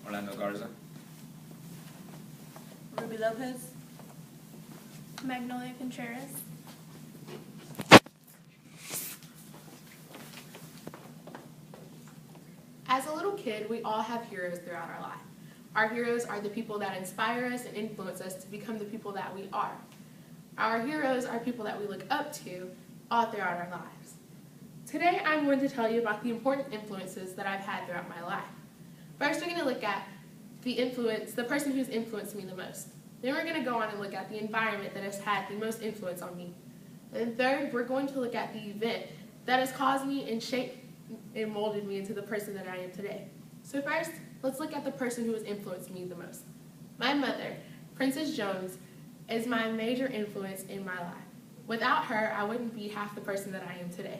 Orlando Garza. Ruby Lopez. Magnolia Contreras. As a little kid, we all have heroes throughout our life. Our heroes are the people that inspire us and influence us to become the people that we are. Our heroes are people that we look up to all throughout our lives. Today, I'm going to tell you about the important influences that I've had throughout my life. First, we're going to look at the person who's influenced me the most. Then we're going to go on and look at the environment that has had the most influence on me. And third, we're going to look at the event that has caused me and shaped and molded me into the person that I am today. So first, let's look at the person who has influenced me the most. My mother, Princess Jones, is my major influence in my life. Without her, I wouldn't be half the person that I am today.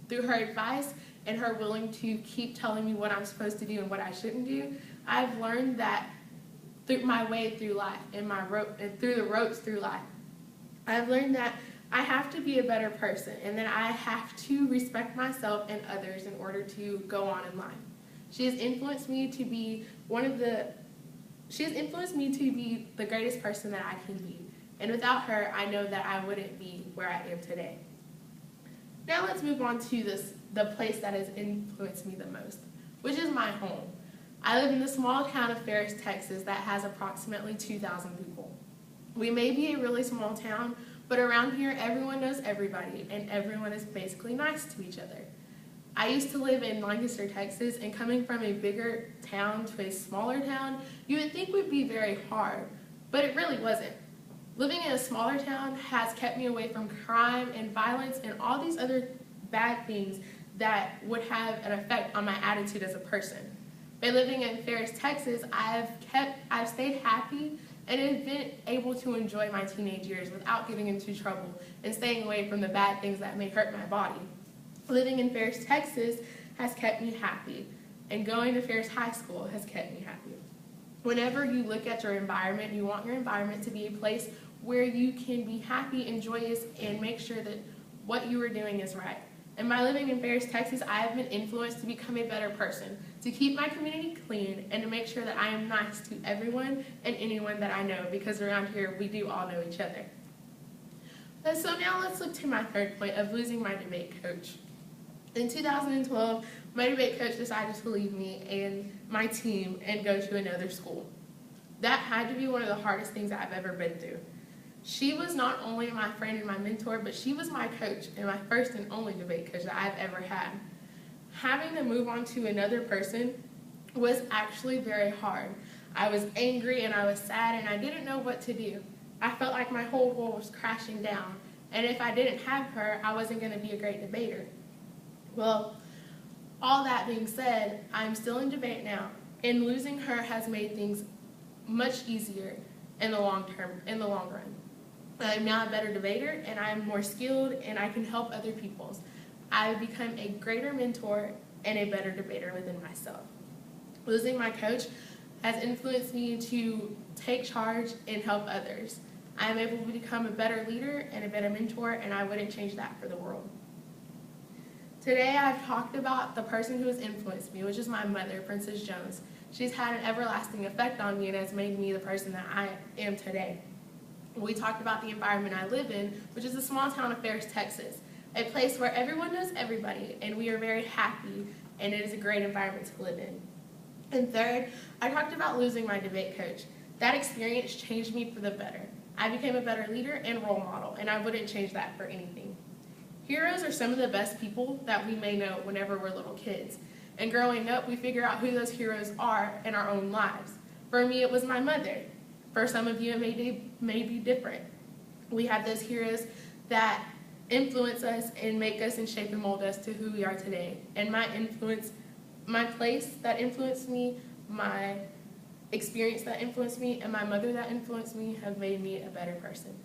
Through her advice and her willing to keep telling me what I'm supposed to do and what I shouldn't do, I've learned that through my way through life and through the ropes through life. I've learned that I have to be a better person and that I have to respect myself and others in order to go on in life. She has influenced me to be the greatest person that I can be. And without her, I know that I wouldn't be where I am today. Now let's move on to the place that has influenced me the most, which is my home. I live in the small town of Ferris, Texas that has approximately 2,000 people. We may be a really small town, but around here everyone knows everybody and everyone is basically nice to each other. I used to live in Lancaster, Texas, and coming from a bigger town to a smaller town, you would think would be very hard, but it really wasn't. Living in a smaller town has kept me away from crime and violence and all these other bad things that would have an effect on my attitude as a person. By living in Ferris, Texas, I've stayed happy and have been able to enjoy my teenage years without getting into trouble and staying away from the bad things that may hurt my body. Living in Ferris, Texas has kept me happy, and going to Ferris High School has kept me happy. Whenever you look at your environment, you want your environment to be a place where you can be happy and joyous and make sure that what you are doing is right. And by living in Ferris, Texas, I have been influenced to become a better person, to keep my community clean, and to make sure that I am nice to everyone and anyone that I know, because around here we do all know each other. So now let's look to my third point of losing my debate coach. In 2012, my debate coach decided to leave me and my team and go to another school. That had to be one of the hardest things I've ever been through. She was not only my friend and my mentor, but she was my coach and my first and only debate coach that I've ever had. Having to move on to another person was actually very hard. I was angry and I was sad and I didn't know what to do. I felt like my whole world was crashing down, and if I didn't have her, I wasn't going to be a great debater. Well, all that being said, I'm still in debate now, and losing her has made things much easier in the long run. I'm now a better debater, and I'm more skilled, and I can help other people. I've become a greater mentor and a better debater within myself. Losing my coach has influenced me to take charge and help others. I'm able to become a better leader and a better mentor, and I wouldn't change that for the world. Today I've talked about the person who has influenced me, which is my mother, Princess Jones. She's had an everlasting effect on me and has made me the person that I am today. We talked about the environment I live in, which is a small town of Ferris, Texas, a place where everyone knows everybody and we are very happy, and it is a great environment to live in. And third, I talked about losing my debate coach. That experience changed me for the better. I became a better leader and role model, and I wouldn't change that for anything. Heroes are some of the best people that we may know whenever we're little kids. And growing up, we figure out who those heroes are in our own lives. For me, it was my mother. For some of you, it may be different. We have those heroes that influence us and make us and shape and mold us to who we are today. And my place that influenced me, my experience that influenced me, and my mother that influenced me have made me a better person.